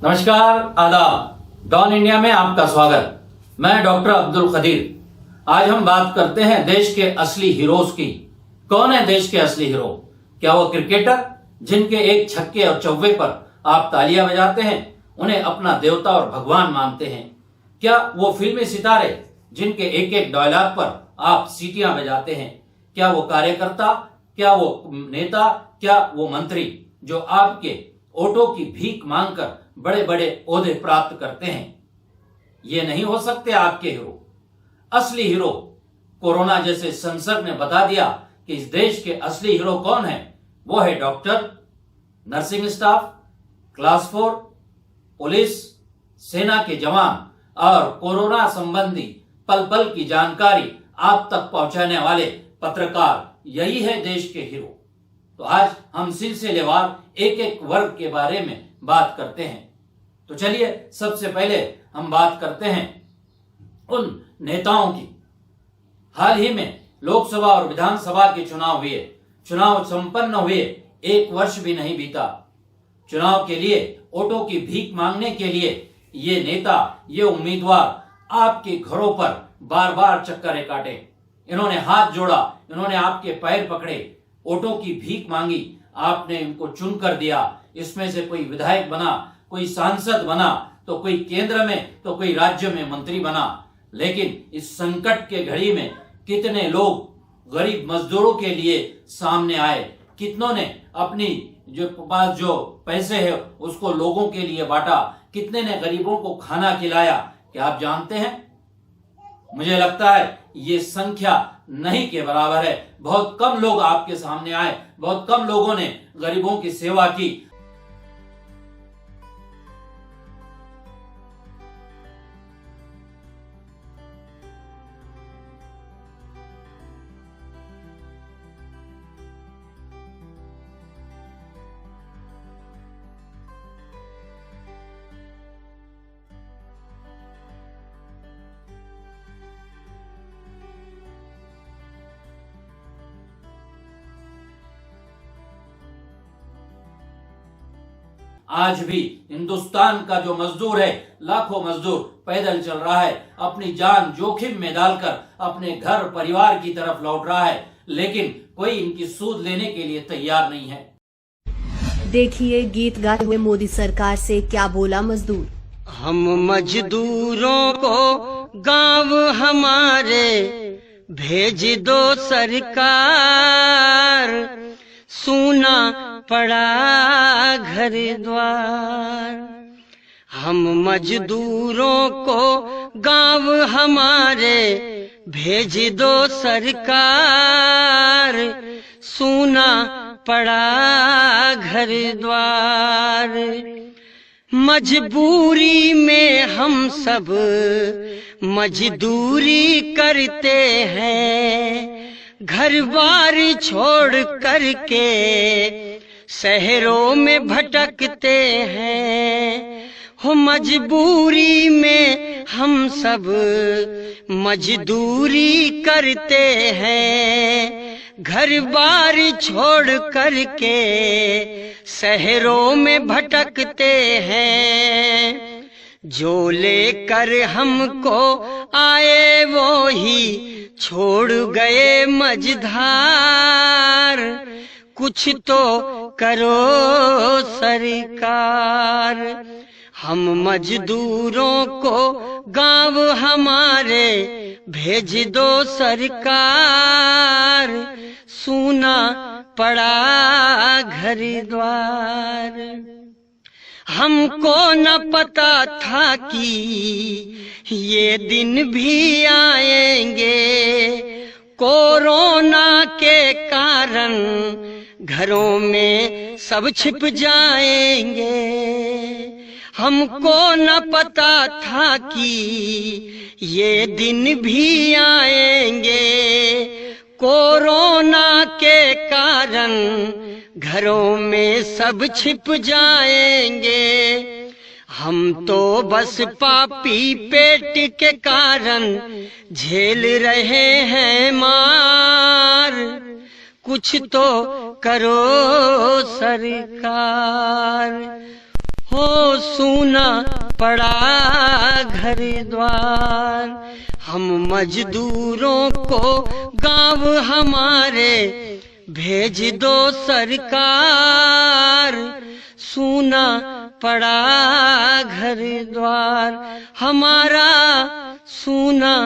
नमस्कार, आदाब। Don India में आपका स्वागत। मैं डॉक्टर अब्दुल कदीर। आज हम बात करते हैं देश के असली हीरोज की। कौन है देश के असली हीरो? क्या वो क्रिकेटर जिनके एक छक्के और चौवे पर आप तालियां बजाते हैं, उन्हें अपना देवता और भगवान मानते हैं? क्या वो फिल्मी सितारे जिनके एक एक डायलॉग पर आप सीटियां बजाते हैं? क्या वो कार्यकर्ता? क्या वो नेता? क्या वो मंत्री जो आपके वोटों की भीख मांगकर बड़े बड़े ओहदे प्राप्त करते हैं? ये नहीं हो सकते आपके हीरो। असली हीरो कोरोना जैसे संसर्ग ने बता दिया कि इस देश के असली हीरो कौन है। वो है doctor, nursing staff, class 4, police, सेना के जवान और कोरोना संबंधी पल पल की जानकारी आप तक पहुंचाने वाले पत्रकार। यही है देश के हीरो। तो आज हम सिलसिलेवार एक एक वर्ग के बारे में बात करते हैं। तो चलिए सबसे पहले हम बात करते हैं उन नेताओं की। हाल ही में लोकसभा और विधानसभा के चुनाव हुए। चुनाव संपन्न हुए 1 वर्ष भी नहीं बीता। चुनाव के लिए वोटों की भीख मांगने के लिए ये नेता, ये उम्मीदवार आपके घरों पर बार बार चक्करें काटे। इन्होंने हाथ जोड़ा, इन्होंने आपके पैर पकड़े, वोटों की भीख मांगी, आपने इनको चुनकर दिया। इसमें से कोई विधायक बना, कोई सांसद बना, तो कोई केंद्र में, तो कोई राज्य में मंत्री बना। लेकिन इस संकट के घड़ी में कितने लोग गरीब मजदूरों के लिए सामने आए? कितनों ने अपनी पास जो पैसे है उसको लोगों के लिए बांटा? कितने ने गरीबों को खाना खिलाया? क्या आप जानते हैं? मुझे लगता है ये संख्या नहीं के बराबर है। बहुत कम लोग आपके सामने आए, बहुत कम लोगों ने गरीबों की सेवा की। आज भी हिंदुस्तान का जो मजदूर है, लाखों मजदूर पैदल चल रहा है, अपनी जान जोखिम में डालकर अपने घर परिवार की तरफ लौट रहा है, लेकिन कोई इनकी सूद लेने के लिए तैयार नहीं है। देखिए गीत गाते हुए मोदी सरकार से क्या बोला मजदूर। हम मजदूरों को गांव हमारे भेज दो सरकार, सूना पड़ा घर द्वार। हम मजदूरों को गांव हमारे भेज दो सरकार, सूना पड़ा घर द्वार। मजबूरी में हम सब मजदूरी करते हैं, घर बार छोड़ करके शहरों में भटकते हैं। हो मजबूरी में हम सब मजदूरी करते हैं, घर बार छोड़ करके शहरों में भटकते हैं। जो लेकर हमको आए वो ही छोड़ गए मझधार, कुछ तो करो सरकार। हम मजदूरों को गांव हमारे भेज दो सरकार, सूना पड़ा घर द्वार। हमको न पता था कि ये दिन भी आएंगे, कोरोना के कारण घरों में सब छिप जाएंगे। हमको न पता था कि ये दिन भी आएंगे, कोरोना के कारण घरों में सब छिप जाएंगे। हम तो बस पापी पेट के कारण झेल रहे हैं मार, कुछ तो करो सरकार। हो सूना पड़ा घर द्वार। हम मजदूरों को गांव हमारे भेज दो सरकार, सूना पड़ा घर द्वार हमारा, सूना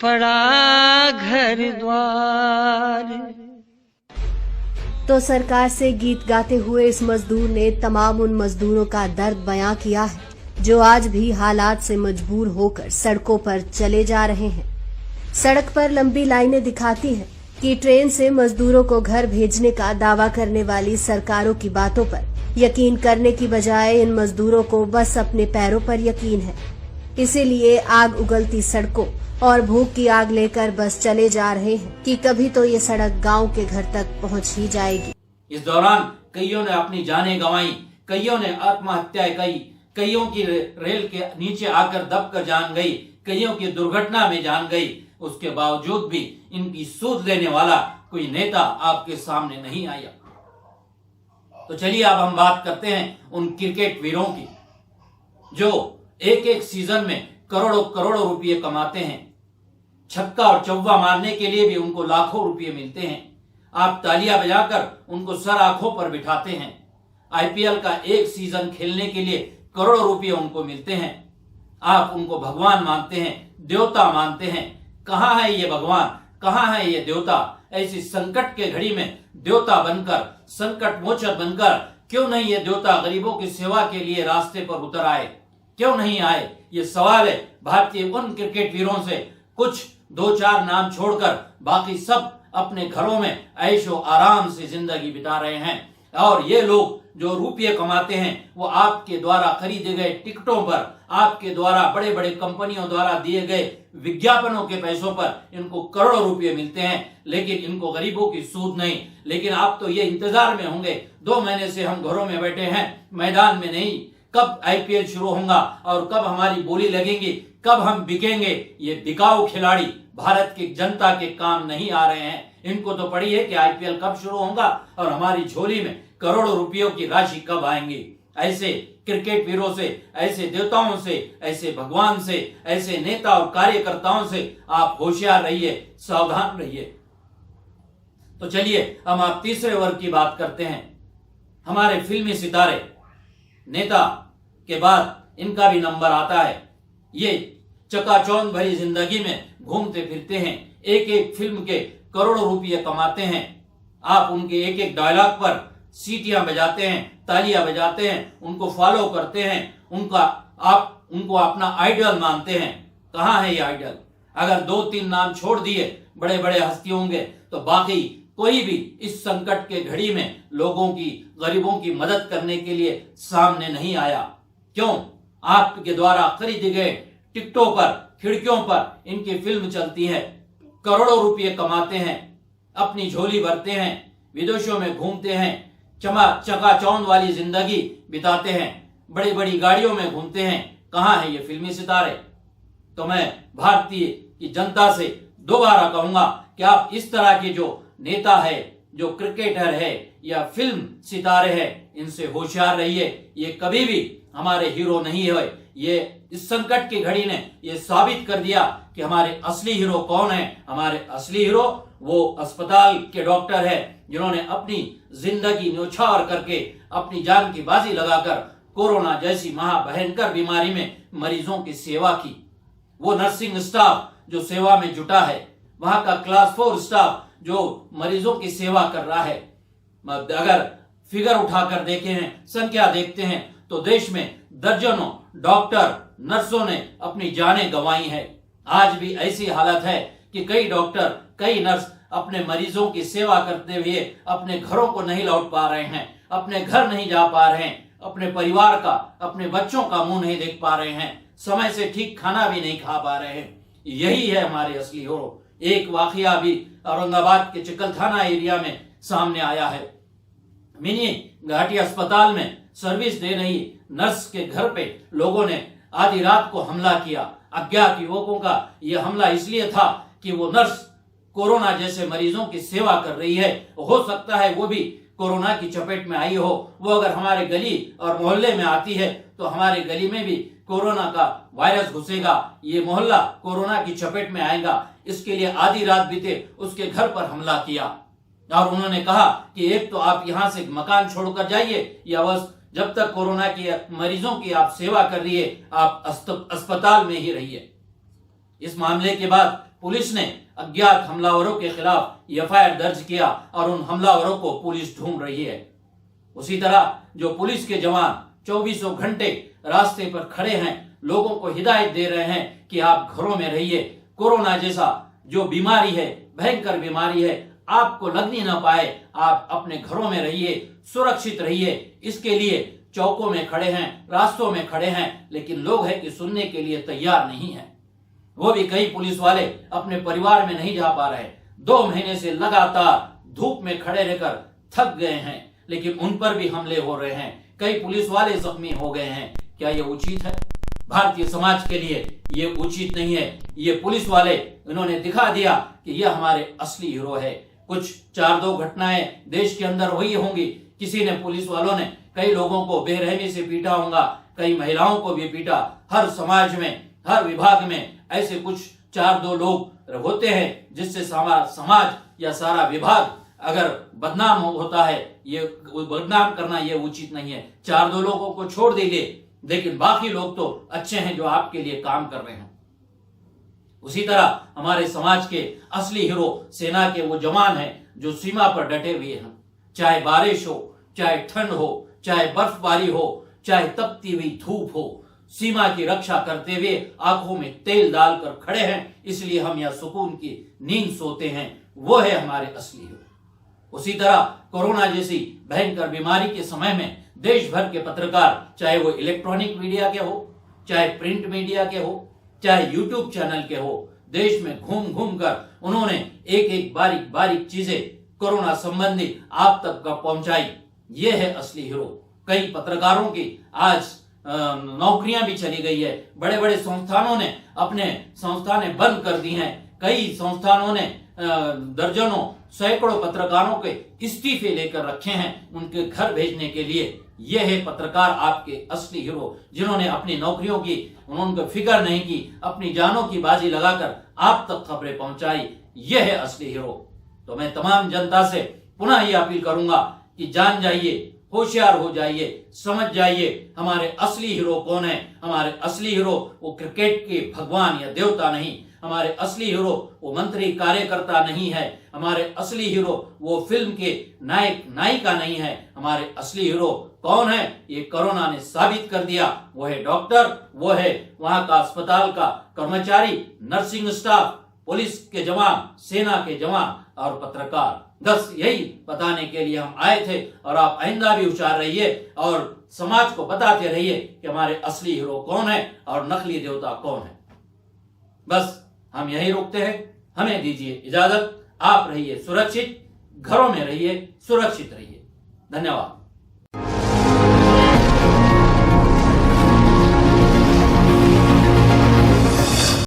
पड़ा घर द्वार। तो सरकार से गीत गाते हुए इस मजदूर ने तमाम उन मजदूरों का दर्द बयां किया है जो आज भी हालात से मजबूर होकर सड़कों पर चले जा रहे हैं। सड़क पर लंबी लाइनें दिखाती हैं कि ट्रेन से मजदूरों को घर भेजने का दावा करने वाली सरकारों की बातों पर यकीन करने की बजाय इन मजदूरों को बस अपने पैरों पर यकीन है। इसीलिए आग उगलती सड़कों और भूख की आग लेकर बस चले जा रहे हैं कि कभी तो ये सड़क गांव के घर तक पहुंच ही जाएगी। इस दौरान कईयों ने अपनी जानें गंवाई, कईयों ने आत्महत्याएं की, कईयों की रेल के नीचे आकर दबकर जान गई, कईयों की दुर्घटना में जान गई। उसके बावजूद भी इनकी सूद लेने वाला कोई नेता आपके सामने नहीं आया। तो चलिए अब हम बात करते हैं उन क्रिकेट वीरों की जो एक एक सीजन में करोड़ों करोड़ों रुपये कमाते हैं। छक्का और चौवा मारने के लिए भी उनको लाखों रुपये मिलते हैं। आप तालियां बजाकर उनको सर आंखों पर बिठाते हैं। आईपीएल का एक सीजन खेलने के लिए करोड़ों रुपये उनको मिलते हैं। आप उनको भगवान मानते हैं, देवता मानते हैं। कहाँ है ये भगवान, कहाँ है ये देवता? ऐसी संकट के घड़ी में देवता बनकर, संकट मोचन बनकर क्यों नहीं ये देवता गरीबों की सेवा के लिए रास्ते पर उतर आए? क्यों नहीं आए? ये सवाल है भारतीय उन क्रिकेट वीरों से। कुछ दो चार नाम छोड़कर बाकी सब अपने घरों में ऐशो आराम से जिंदगी बिता रहे हैं। और ये लोग जो रुपये कमाते हैं वो आपके द्वारा खरीदे गए टिकटों पर, आपके द्वारा बड़े बड़े कंपनियों द्वारा दिए गए विज्ञापनों के पैसों पर इनको करोड़ों रुपये मिलते हैं, लेकिन इनको गरीबों की सूद नहीं। लेकिन आप तो ये इंतजार में होंगे, 2 महीने से हम घरों में बैठे हैं, मैदान में नहीं। कब आईपीएल शुरू होगा और कब हमारी बोली लगेगी, कब हम बिकेंगे? ये बिकाऊ खिलाड़ी भारत की जनता के काम नहीं आ रहे हैं। इनको तो पड़ी है कि आईपीएल कब शुरू होगा और हमारी झोली में करोड़ों रुपयों की राशि कब आएंगी। ऐसे क्रिकेट वीरों से, ऐसे देवताओं से, ऐसे भगवान से, ऐसे नेता और कार्यकर्ताओं से आप होशियार रहिए, सावधान रहिए। तो चलिए हम आप तीसरे वर्ग की बात करते हैं। हमारे फिल्मी सितारे, नेता के बाद इनका भी नंबर आता है। ये चकाचौंध भरी जिंदगी में घूमते फिरते हैं, एक एक फिल्म के करोड़ों रुपये कमाते हैं। आप उनके एक एक डायलॉग पर सीटियां बजाते हैं, तालियां बजाते हैं, उनको फॉलो करते हैं, आप उनको अपना आइडल मानते हैं। कहाँ है ये आइडल? अगर 2-3 नाम छोड़ दिए बड़े बड़े हस्ती होंगे तो बाकी कोई भी इस संकट के घड़ी में लोगों की, गरीबों की मदद करने के लिए सामने नहीं आया। क्यों? आपके द्वारा खरीदे गए टिकटों पर, खिड़कियों पर इनकी फिल्म चलती है, करोड़ों रुपये कमाते हैं, अपनी झोली भरते हैं, विदेशों में घूमते हैं, चकाचौंध वाली जिंदगी बिताते हैं, बड़ी बड़ी गाड़ियों में घूमते हैं। कहाँ है ये फिल्मी सितारे? तो मैं भारतीय की जनता से दोबारा कहूंगा कि आप इस तरह के जो नेता है, जो क्रिकेटर है या फिल्म सितारे हैं, इनसे होशियार रहिए। ये कभी भी हमारे हीरो नहीं है। ये इस संकट की घड़ी ने ये साबित कर दिया कि हमारे असली हीरो कौन है। हमारे असली हीरो वो अस्पताल के डॉक्टर है जिन्होंने अपनी जिंदगी न्यौछावर करके, अपनी जान की बाजी लगाकर कोरोना जैसी महाभयंकर बीमारी में मरीजों की सेवा की। वो नर्सिंग स्टाफ जो सेवा में जुटा है, वहां का क्लास 4 स्टाफ जो मरीजों की सेवा कर रहा है। अगर फिगर उठाकर देखे हैं, संख्या देखते हैं तो देश में दर्जनों डॉक्टर, नर्सों ने अपनी जानें गंवाई है। आज भी ऐसी हालत है कि कई डॉक्टर, कई नर्स अपने मरीजों की सेवा करते हुए अपने घरों को नहीं लौट पा रहे हैं, अपने घर नहीं जा पा रहे हैं, अपने परिवार का, अपने बच्चों का मुंह नहीं देख पा रहे हैं, समय से ठीक खाना भी नहीं खा पा रहे हैं। यही है हमारे असली हीरो। एक वाकया भी औरंगाबाद के चिकलथाना एरिया में सामने आया है। मिनी घाटी अस्पताल में सर्विस दे रही नर्स के घर पे लोगों ने आधी रात को हमला किया। अज्ञात युवकों का यह हमला इसलिए था कि वो नर्स कोरोना जैसे मरीजों की सेवा कर रही है, हो सकता है वो भी कोरोना की चपेट में आई हो। वो अगर हमारे गली और मोहल्ले में आती है तो हमारे गली में भी कोरोना का वायरस घुसेगा, ये मोहल्ला कोरोना की चपेट में आएगा। इसके लिए आधी रात बीते उसके घर पर हमला किया और उन्होंने कहा कि एक तो आप यहां से मकान छोड़कर जाइए, या बस जब तक कोरोना की मरीजों की आप सेवा कर रही है आप अस्पताल में ही रहिए। इस मामले के बाद पुलिस ने अज्ञात हमलावरों के खिलाफ एफआईआर दर्ज किया और उन हमलावरों को पुलिस ढूंढ रही है। उसी तरह जो पुलिस के जवान 24 घंटे रास्ते पर खड़े हैं, लोगों को हिदायत दे रहे हैं कि आप घरों में रहिए। कोरोना जैसा जो बीमारी है, भयंकर बीमारी है, आपको लगनी ना पाए, आप अपने घरों में रहिए, सुरक्षित रहिए। इसके लिए चौकों में खड़े हैं, रास्तों में खड़े हैं, लेकिन लोग हैं कि सुनने के लिए तैयार नहीं है। वो भी कई पुलिस वाले अपने परिवार में नहीं जा पा रहे, 2 महीने से लगातार धूप में खड़े रहकर थक गए हैं, लेकिन उन पर भी हमले हो रहे हैं, कई पुलिस वाले जख्मी हो गए हैं। क्या ये उचित है? भारतीय समाज के लिए ये उचित नहीं है। ये पुलिस वाले इन्होंने दिखा दिया कि ये हमारे असली हीरो है। कुछ 4-2 घटनाएं देश के अंदर हुई होंगी, किसी ने, पुलिस वालों ने कई लोगों को बेरहमी से पीटा होगा, कई महिलाओं को भी पीटा। हर समाज में, हर विभाग में ऐसे कुछ 4-2 लोग होते हैं जिससे समाज या सारा विभाग अगर बदनाम होता है, ये बदनाम करना ये उचित नहीं है। 4-2 लोगों को छोड़ दीजिए, लेकिन बाकी लोग तो अच्छे हैं जो आपके लिए काम कर रहे हैं। उसी तरह हमारे समाज के असली हीरो सेना के वो जवान हैं जो सीमा पर डटे हुए हैं। चाहे बारिश हो, चाहे ठंड हो, चाहे बर्फबारी हो, चाहे तपती हुई धूप हो, सीमा की रक्षा करते हुए आंखों में तेल डालकर खड़े हैं, इसलिए हम यह सुकून की नींद सोते हैं। वो है हमारे असली हीरो। उसी तरह कोरोना जैसी भयंकर बीमारी के समय में देश भर के पत्रकार, चाहे वो इलेक्ट्रॉनिक मीडिया के हो, चाहे प्रिंट मीडिया के हो, चाहे यूट्यूब चैनल के हो, देश में घूम घूम कर उन्होंने एक एक बारीक बारीक चीजें कोरोना संबंधी आप तक का पहुंचाई। ये है असली हीरो। कई पत्रकारों की आज नौकरियां भी चली गई है। बड़े बड़े संस्थानों ने अपने संस्थानें बंद कर दी हैं। कई संस्थानों ने दर्जनों सैकड़ों पत्रकारों के इस्तीफे लेकर रखे हैं उनके घर भेजने के लिए। ये है पत्रकार आपके असली हीरो, जिन्होंने अपनी नौकरियों की उन्होंने फिक्र नहीं की, अपनी जानों की बाजी लगाकर आप तक खबरें पहुंचाई। ये है असली हीरो। तो मैं तमाम जनता से पुनः ये अपील करूंगा कि जान जाइए, होशियार हो जाइए, समझ जाइए हमारे असली हीरो कौन है। हमारे असली हीरो वो क्रिकेट के भगवान या देवता नहीं, हमारे असली हीरो वो मंत्री कार्यकर्ता नहीं है, हमारे असली हीरो वो फिल्म के नायक नायिका नहीं है। हमारे असली हीरो कौन है ये कोरोना ने साबित कर दिया। वो है डॉक्टर, वो है वहां का अस्पताल का कर्मचारी, नर्सिंग स्टाफ, पुलिस के जवान, सेना के जवान और पत्रकार। बस यही बताने के लिए हम आए थे और आप आइंदा भी होशियार रहिए और समाज को बताते रहिए कि हमारे असली हीरो कौन है और नकली देवता कौन है। बस हम यही रोकते हैं। हमें दीजिए इजाजत। आप रहिए सुरक्षित, घरों में रहिए, सुरक्षित रहिए। धन्यवाद।